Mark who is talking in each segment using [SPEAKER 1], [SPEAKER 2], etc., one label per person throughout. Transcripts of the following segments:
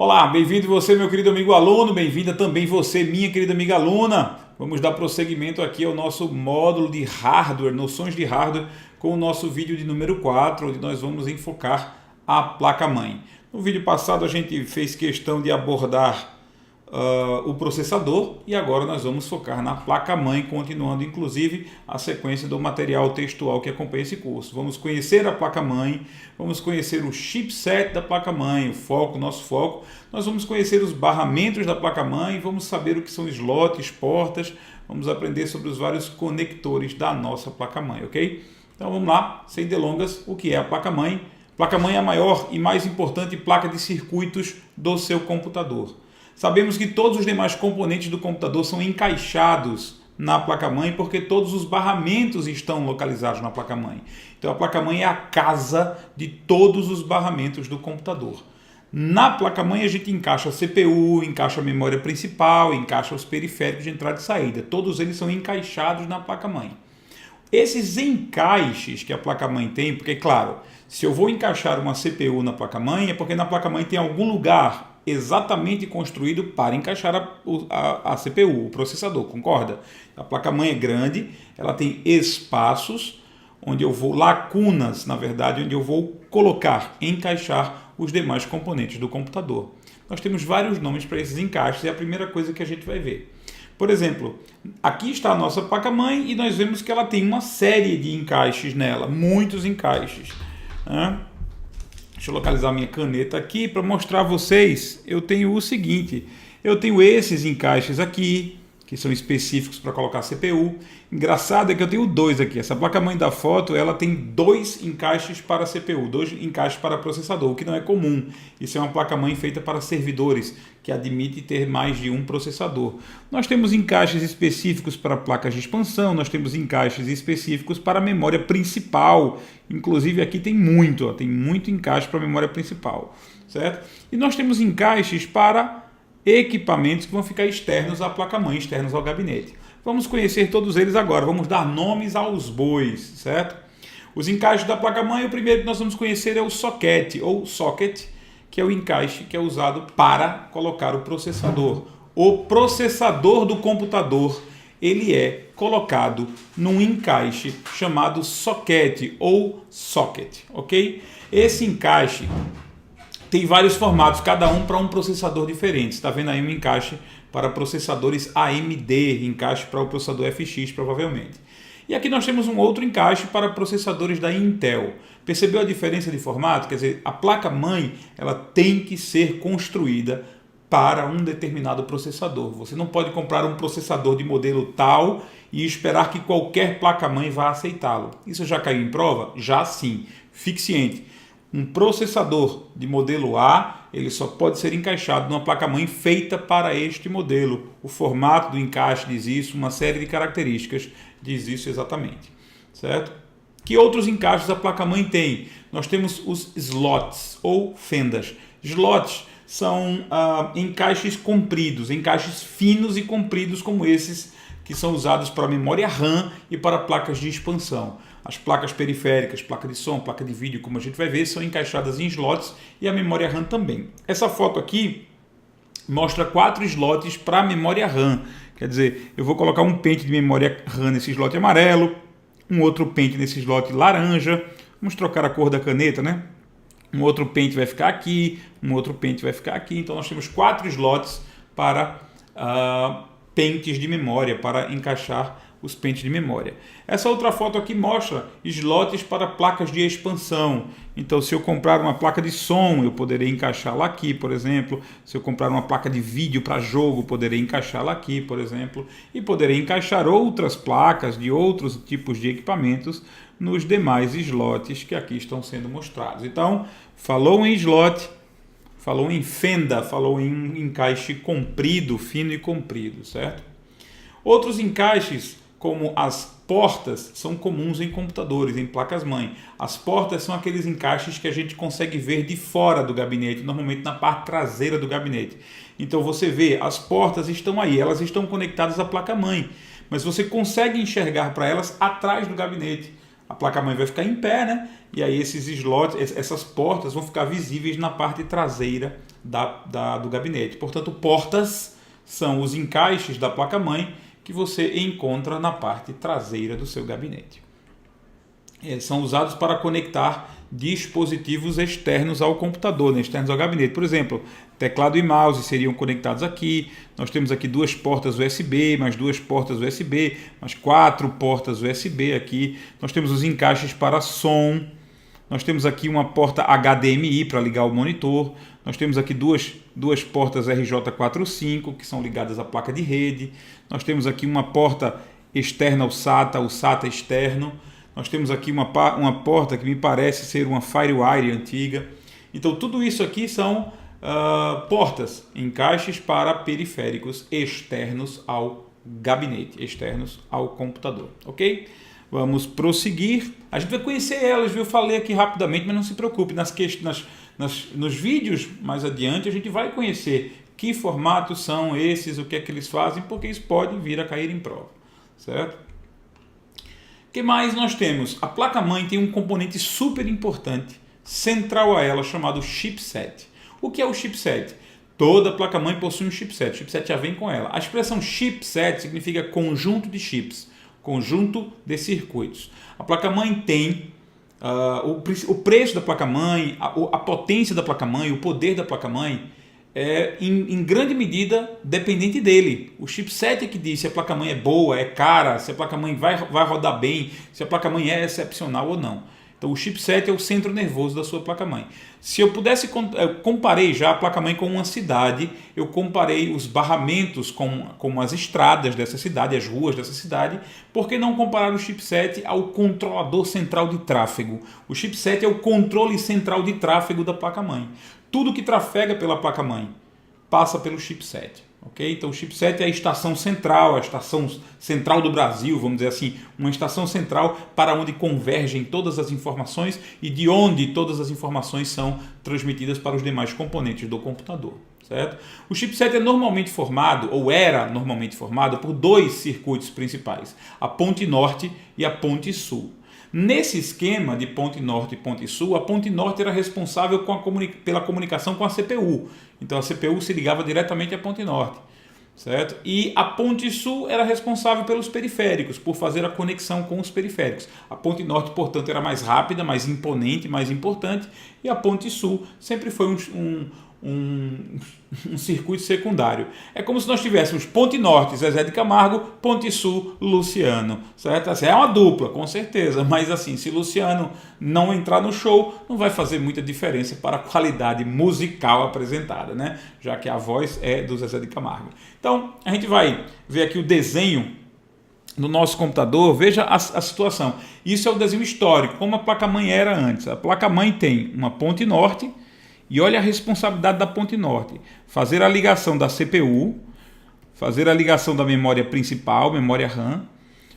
[SPEAKER 1] Olá, bem-vindo você, meu querido amigo aluno, bem-vinda também você, minha querida amiga aluna. Vamos dar prosseguimento aqui ao nosso módulo de hardware, noções de hardware, com o nosso vídeo de número 4, onde nós vamos enfocar a placa-mãe. No vídeo passado a gente fez questão de abordar o processador e agora nós vamos focar na placa-mãe, continuando inclusive a sequência do material textual que acompanha esse curso. Vamos conhecer a placa-mãe, vamos conhecer o chipset da placa-mãe, o foco, nosso foco. Nós vamos conhecer os barramentos da placa-mãe, vamos saber o que são slots, portas, vamos aprender sobre os vários conectores da nossa placa-mãe, ok? Então vamos lá, sem delongas, o que é a placa-mãe? Placa-mãe é a maior e mais importante placa de circuitos do seu computador. Sabemos que todos os demais componentes do computador são encaixados na placa-mãe porque todos os barramentos estão localizados na placa-mãe. Então a placa-mãe é a casa de todos os barramentos do computador. Na placa-mãe a gente encaixa a CPU, encaixa a memória principal, encaixa os periféricos de entrada e saída. Todos eles são encaixados na placa-mãe. Esses encaixes que a placa-mãe tem, porque claro, se eu vou encaixar uma CPU na placa-mãe é porque na placa-mãe tem algum lugar exatamente construído para encaixar a CPU, o processador, concorda? A placa-mãe é grande, ela tem espaços onde eu vou, lacunas, na verdade, onde eu vou colocar, encaixar os demais componentes do computador. Nós temos vários nomes para esses encaixes, é a primeira coisa que a gente vai ver. Por exemplo, aqui está a nossa placa-mãe e nós vemos que ela tem uma série de encaixes nela, muitos encaixes, né? Deixa eu localizar minha caneta aqui para mostrar a vocês. Eu tenho o seguinte, eu tenho esses encaixes aqui, que são específicos para colocar a CPU. Engraçado é que eu tenho dois aqui. Essa placa-mãe da foto, ela tem dois encaixes para a CPU, dois encaixes para processador, o que não é comum. Isso é uma placa-mãe feita para servidores, que admite ter mais de um processador. Nós temos encaixes específicos para placas de expansão, nós temos encaixes específicos para a memória principal. Inclusive aqui tem muito encaixe para a memória principal, certo? E nós temos encaixes para equipamentos que vão ficar externos à placa-mãe, externos ao gabinete. Vamos conhecer todos eles agora, vamos dar nomes aos bois, certo? Os encaixes da placa-mãe, o primeiro que nós vamos conhecer é o socket, ou socket, que é o encaixe que é usado para colocar o processador. O processador do computador, ele é colocado num encaixe chamado socket ou socket, ok? Esse encaixe tem vários formatos, cada um para um processador diferente. Está vendo aí um encaixe para processadores AMD, encaixe para o processador FX provavelmente. E aqui nós temos um outro encaixe para processadores da Intel. Percebeu a diferença de formato? Quer dizer, a placa-mãe ela tem que ser construída para um determinado processador. Você não pode comprar um processador de modelo tal e esperar que qualquer placa-mãe vá aceitá-lo. Isso já caiu em prova? Já sim. Fique ciente. Um processador de modelo A, ele só pode ser encaixado numa placa-mãe feita para este modelo. O formato do encaixe diz isso, uma série de características diz isso exatamente, certo? Que outros encaixes a placa-mãe tem? Nós temos os slots ou fendas. Slots são encaixes compridos, encaixes finos e compridos como esses que são usados para memória RAM e para placas de expansão. As placas periféricas, placa de som, placa de vídeo, como a gente vai ver, são encaixadas em slots e a memória RAM também. Essa foto aqui mostra 4 slots para a memória RAM. Quer dizer, eu vou colocar um pente de memória RAM nesse slot amarelo, um outro pente nesse slot laranja. Vamos trocar a cor da caneta, né? Um outro pente vai ficar aqui, um outro pente vai ficar aqui. Então nós temos 4 slots para pentes de memória, para encaixar os pentes de memória. Essa outra foto aqui mostra slots para placas de expansão. Então, se eu comprar uma placa de som, eu poderei encaixá-la aqui, por exemplo. Se eu comprar uma placa de vídeo para jogo, poderei encaixá-la aqui, por exemplo. E poderei encaixar outras placas de outros tipos de equipamentos nos demais slots que aqui estão sendo mostrados. Então, falou em slot, falou em fenda, falou em encaixe comprido, fino e comprido, certo? Outros encaixes, como as portas, são comuns em computadores, em placas-mãe. As portas são aqueles encaixes que a gente consegue ver de fora do gabinete, normalmente na parte traseira do gabinete. Então você vê, as portas estão aí, elas estão conectadas à placa-mãe, mas você consegue enxergar para elas atrás do gabinete. a placa-mãe vai ficar em pé, né? E aí esses slots, essas portas vão ficar visíveis na parte traseira do gabinete. Portanto, portas são os encaixes da placa-mãe que você encontra na parte traseira do seu gabinete. Eles são usados para conectar dispositivos externos ao computador, né? Externos ao gabinete. Por exemplo, teclado e mouse seriam conectados aqui. Nós temos aqui 2 portas USB, mais 2 portas USB, mais 4 portas USB aqui. Nós temos os encaixes para som. Nós temos aqui uma porta HDMI para ligar o monitor. Nós temos aqui duas portas RJ45 que são ligadas à placa de rede. Nós temos aqui uma porta externa ao SATA, o SATA externo. Nós temos aqui uma porta que me parece ser uma FireWire antiga. Então tudo isso aqui são portas, encaixes para periféricos externos ao gabinete, externos ao computador, ok? Vamos prosseguir. A gente vai conhecer elas, viu? Eu falei aqui rapidamente, mas não se preocupe. Nos vídeos mais adiante a gente vai conhecer que formatos são esses, o que é que eles fazem, porque isso pode vir a cair em prova, certo? O que mais nós temos? A placa-mãe tem um componente super importante, central a ela, chamado chipset. O que é o chipset? Toda placa-mãe possui um chipset. O chipset já vem com ela. A expressão chipset significa conjunto de chips, conjunto de circuitos. A placa-mãe tem o preço da placa-mãe, a potência da placa-mãe, o poder da placa-mãe é em grande medida dependente dele. O chipset é que diz se a placa-mãe é boa, é cara, se a placa-mãe vai rodar bem, se a placa-mãe é excepcional ou não. Então o chipset é o centro nervoso da sua placa-mãe. Se eu pudesse, eu comparei já a placa-mãe com uma cidade, eu comparei os barramentos com as estradas dessa cidade, as ruas dessa cidade, por que não comparar o chipset ao controlador central de tráfego? O chipset é o controle central de tráfego da placa-mãe. Tudo que trafega pela placa-mãe passa pelo chipset. Okay? Então o chipset é a estação central, a estação central do Brasil, vamos dizer assim, uma estação central para onde convergem todas as informações e de onde todas as informações são transmitidas para os demais componentes do computador. Certo? O chipset é normalmente formado, ou era normalmente formado, por 2 circuitos principais, a ponte norte e a ponte sul. Nesse esquema de ponte norte e ponte sul, a ponte norte era responsável pela comunicação com a CPU. Então a CPU se ligava diretamente à ponte norte, certo? E a ponte sul era responsável pelos periféricos, por fazer a conexão com os periféricos. A ponte norte, portanto, era mais rápida, mais imponente, mais importante, e a ponte sul sempre foi um circuito secundário. É como se nós tivéssemos ponte norte, Zezé de Camargo, ponte sul, Luciano, certo? Assim, é uma dupla, com certeza, mas assim, se Luciano não entrar no show, não vai fazer muita diferença para a qualidade musical apresentada, né? Já que a voz é do Zezé de Camargo. Então, a gente vai ver aqui o desenho no nosso computador. Veja a situação. Isso é o desenho histórico, como a placa-mãe era antes. A placa-mãe tem uma ponte norte. E olha a responsabilidade da ponte norte. Fazer a ligação da CPU, fazer a ligação da memória principal, memória RAM,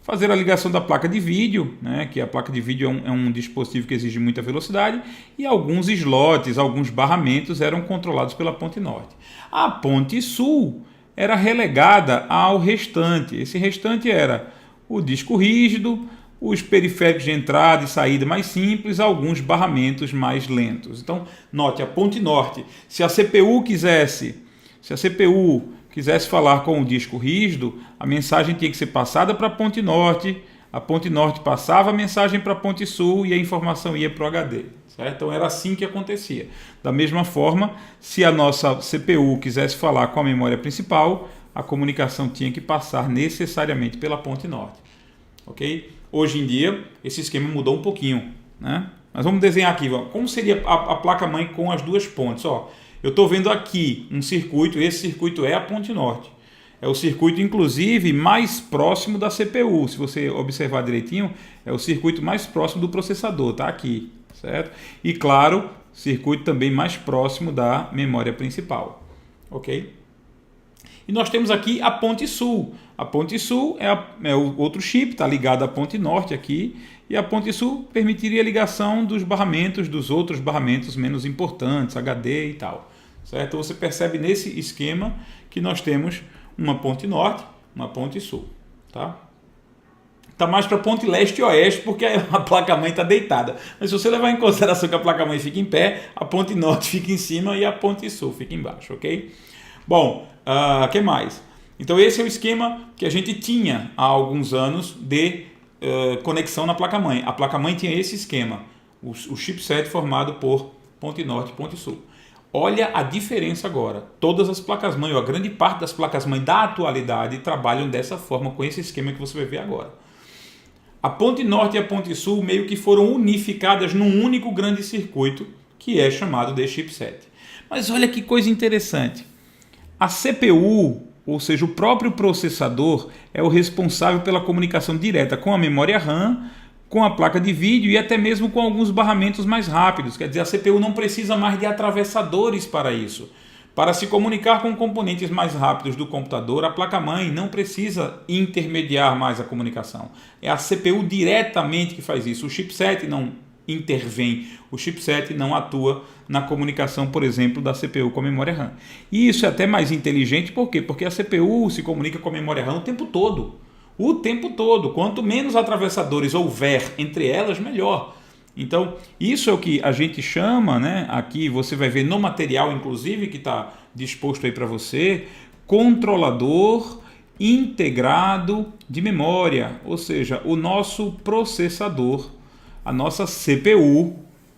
[SPEAKER 1] fazer a ligação da placa de vídeo, né, que a placa de vídeo é um dispositivo que exige muita velocidade, e alguns slots, alguns barramentos eram controlados pela ponte norte. A ponte sul era relegada ao restante. Esse restante era o disco rígido, os periféricos de entrada e saída mais simples, alguns barramentos mais lentos. Então, note, a ponte norte, se a CPU quisesse falar com o disco rígido, a mensagem tinha que ser passada para a ponte norte passava a mensagem para a ponte sul e a informação ia para o HD. Certo? Então era assim que acontecia. Da mesma forma, se a nossa CPU quisesse falar com a memória principal, a comunicação tinha que passar necessariamente pela ponte norte. Ok? Hoje em dia, esse esquema mudou um pouquinho, né? Mas vamos desenhar aqui, como seria a placa-mãe com as 2 pontes. Ó, eu estou vendo aqui um circuito, esse circuito é a ponte norte. É o circuito, inclusive, mais próximo da CPU. Se você observar direitinho, é o circuito mais próximo do processador, tá aqui, certo? E, claro, circuito também mais próximo da memória principal, ok? E nós temos aqui a ponte sul. A ponte sul é o outro chip, está ligado à ponte norte aqui. E a ponte sul permitiria a ligação dos barramentos, dos outros barramentos menos importantes, HD e tal. Certo? Você percebe nesse esquema que nós temos uma ponte norte, uma ponte sul. Tá? está mais para ponte leste e oeste, porque a placa-mãe está deitada. Mas se você levar em consideração que a placa-mãe fica em pé, a ponte norte fica em cima e a ponte sul fica embaixo, ok? Bom, que mais? Então esse é o esquema que a gente tinha há alguns anos de conexão na placa-mãe. A placa-mãe tinha esse esquema, o chipset formado por ponte norte e ponte sul. Olha a diferença agora. Todas as placas-mãe, ou a grande parte das placas-mãe da atualidade, trabalham dessa forma, com esse esquema que você vai ver agora. A ponte norte e a ponte sul meio que foram unificadas num único grande circuito, que é chamado de chipset. Mas olha que coisa interessante. A CPU, ou seja, o próprio processador, é o responsável pela comunicação direta com a memória RAM, com a placa de vídeo e até mesmo com alguns barramentos mais rápidos. Quer dizer, a CPU não precisa mais de atravessadores para isso. Para se comunicar com componentes mais rápidos do computador, a placa-mãe não precisa intermediar mais a comunicação. É a CPU diretamente que faz isso. O chipset não intervém, o chipset não atua na comunicação, por exemplo, da CPU com a memória RAM. E isso é até mais inteligente, por quê? Porque a CPU se comunica com a memória RAM o tempo todo. O tempo todo. Quanto menos atravessadores houver entre elas, melhor. Então, isso é o que a gente chama, né? Aqui você vai ver no material, inclusive, que está disposto aí para você, controlador integrado de memória. Ou seja, o nosso processador, a nossa CPU,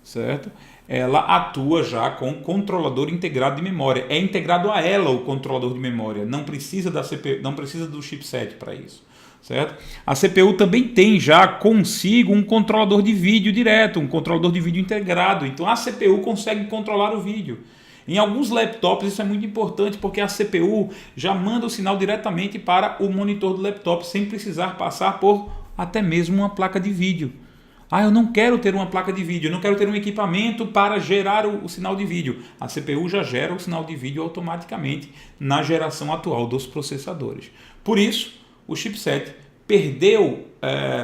[SPEAKER 1] certo? Ela atua já com controlador integrado de memória. É integrado a ela o controlador de memória. Não precisa da CPU, não precisa do chipset para isso. Certo? A CPU também tem já consigo um controlador de vídeo direto, um controlador de vídeo integrado. Então a CPU consegue controlar o vídeo. Em alguns laptops isso é muito importante, porque a CPU já manda o sinal diretamente para o monitor do laptop, sem precisar passar por até mesmo uma placa de vídeo. Eu não quero ter uma placa de vídeo, eu não quero ter um equipamento para gerar o sinal de vídeo. A CPU já gera o sinal de vídeo automaticamente na geração atual dos processadores. Por isso, o chipset perdeu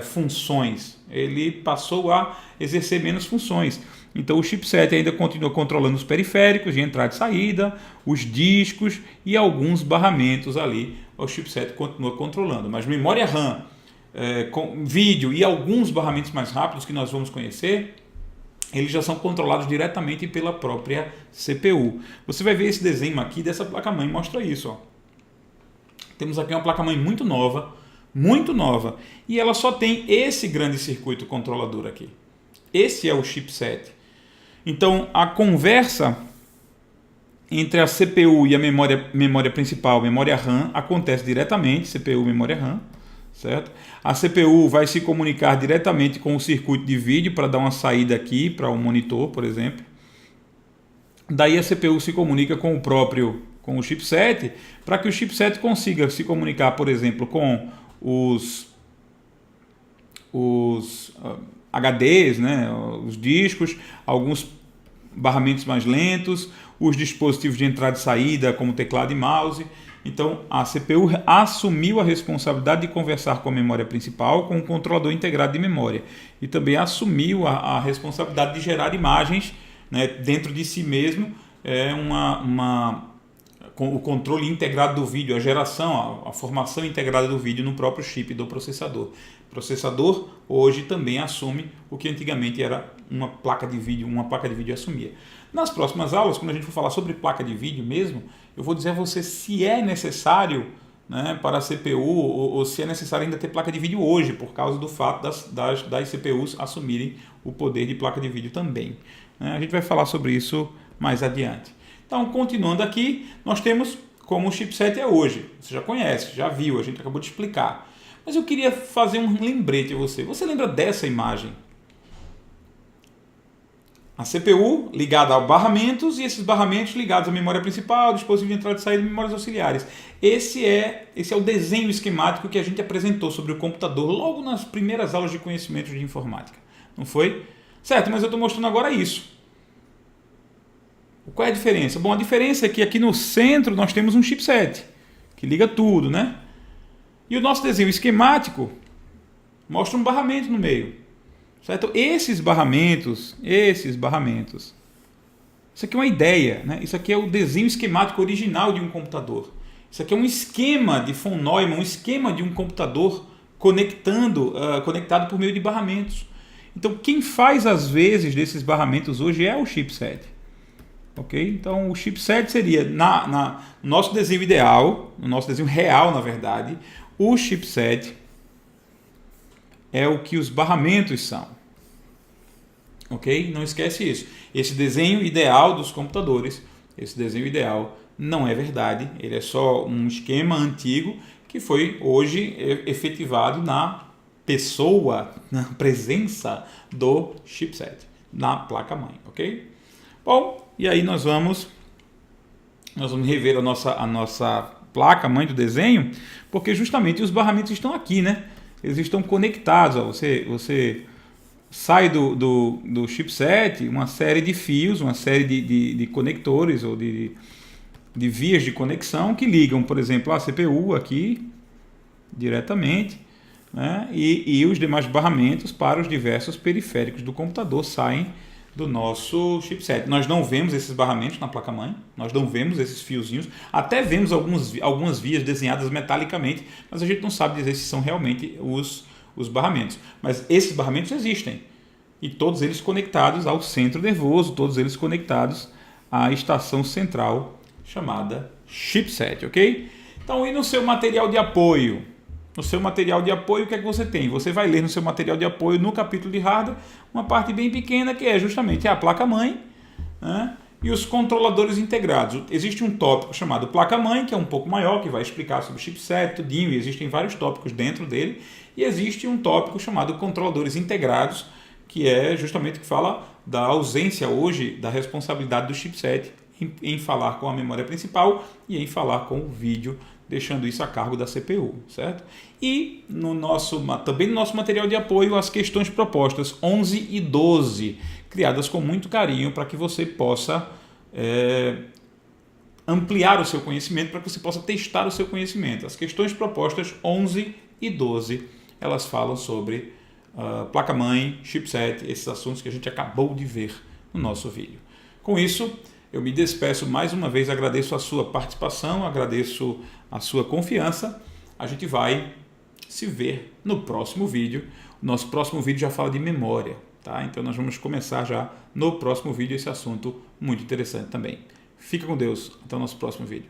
[SPEAKER 1] funções, ele passou a exercer menos funções. Então o chipset ainda continua controlando os periféricos de entrada e saída, os discos e alguns barramentos ali, o chipset continua controlando. Mas memória RAM, com vídeo e alguns barramentos mais rápidos que nós vamos conhecer, eles já são controlados diretamente pela própria CPU. Você vai ver esse desenho aqui dessa placa-mãe, mostra isso, ó. Temos aqui uma placa-mãe muito nova, e ela só tem esse grande circuito controlador aqui. Esse é o chipset. Então, a conversa entre a CPU e a memória principal, memória RAM, acontece diretamente, CPU, memória RAM, certo? A CPU vai se comunicar diretamente com o circuito de vídeo para dar uma saída aqui para um monitor, por exemplo. Daí a CPU se comunica com o chipset, para que o chipset consiga se comunicar, por exemplo, com os HDs, né, os discos, alguns barramentos mais lentos, os dispositivos de entrada e saída, como teclado e mouse. Então, a CPU assumiu a responsabilidade de conversar com a memória principal, com o controlador integrado de memória, e também assumiu a responsabilidade de gerar imagens, né, dentro de si mesmo, com o controle integrado do vídeo, a geração, a formação integrada do vídeo no próprio chip do processador. O processador hoje também assume o que antigamente era uma placa de vídeo assumia. Nas próximas aulas, quando a gente for falar sobre placa de vídeo mesmo, eu vou dizer a você se é necessário, né, para a CPU ou se é necessário ainda ter placa de vídeo hoje, por causa do fato das CPUs assumirem o poder de placa de vídeo também. A gente vai falar sobre isso mais adiante. Então, continuando aqui, nós temos como o chipset é hoje. Você já conhece, já viu, a gente acabou de explicar. Mas eu queria fazer um lembrete a você. Você lembra dessa imagem? A CPU ligada a barramentos e esses barramentos ligados à memória principal, dispositivo de entrada e saída e memórias auxiliares. Esse é o desenho esquemático que a gente apresentou sobre o computador logo nas primeiras aulas de conhecimento de informática. Não foi? Certo, mas eu estou mostrando agora isso. Qual é a diferença? Bom, a diferença é que aqui no centro nós temos um chipset que liga tudo, né? E o nosso desenho esquemático mostra um barramento no meio, certo? Esses barramentos, isso aqui é uma ideia, né? Isso aqui é o desenho esquemático original de um computador. Isso aqui é um esquema de von Neumann, um esquema de um computador conectado por meio de barramentos. Então, quem faz as vezes desses barramentos hoje é o chipset. Ok? Então, o chipset seria, no nosso desenho ideal, no nosso desenho real, na verdade, o chipset é o que os barramentos são. Ok? Não esquece isso. Esse desenho ideal dos computadores, esse desenho ideal não é verdade. Ele é só um esquema antigo que foi hoje efetivado na pessoa, na presença do chipset, na placa-mãe. Ok? Bom, e aí nós vamos rever a nossa placa-mãe do desenho, porque justamente os barramentos estão aqui, né? Eles estão conectados. Ó. Você sai do chipset uma série de fios, uma série de conectores ou de vias de conexão que ligam, por exemplo, a CPU aqui diretamente, né? E os demais barramentos para os diversos periféricos do computador saem do nosso chipset. Nós não vemos esses barramentos na placa-mãe, nós não vemos esses fiozinhos, até vemos algumas vias desenhadas metalicamente, mas a gente não sabe dizer se são realmente os barramentos. Mas esses barramentos existem, e todos eles conectados ao centro nervoso, todos eles conectados à estação central chamada chipset, ok? Então, e no seu material de apoio? No seu material de apoio, o que é que você tem? Você vai ler no seu material de apoio, no capítulo de hardware, uma parte bem pequena que é justamente a placa-mãe, né? E os controladores integrados. Existe um tópico chamado placa-mãe, que é um pouco maior, que vai explicar sobre chipset, tudinho, e existem vários tópicos dentro dele. E existe um tópico chamado controladores integrados, que é justamente o que fala da ausência hoje da responsabilidade do chipset em falar com a memória principal e em falar com o vídeo, deixando isso a cargo da CPU, certo? E também no nosso material de apoio, as questões propostas 11 e 12, criadas com muito carinho para que você possa ampliar o seu conhecimento, para que você possa testar o seu conhecimento. As questões propostas 11 e 12, elas falam sobre placa-mãe, chipset, esses assuntos que a gente acabou de ver no nosso vídeo. Com isso, eu me despeço mais uma vez, agradeço a sua participação, agradeço a sua confiança. A gente vai se ver no próximo vídeo. O nosso próximo vídeo já fala de memória, tá? Então nós vamos começar já no próximo vídeo esse assunto muito interessante também. Fica com Deus, até o nosso próximo vídeo.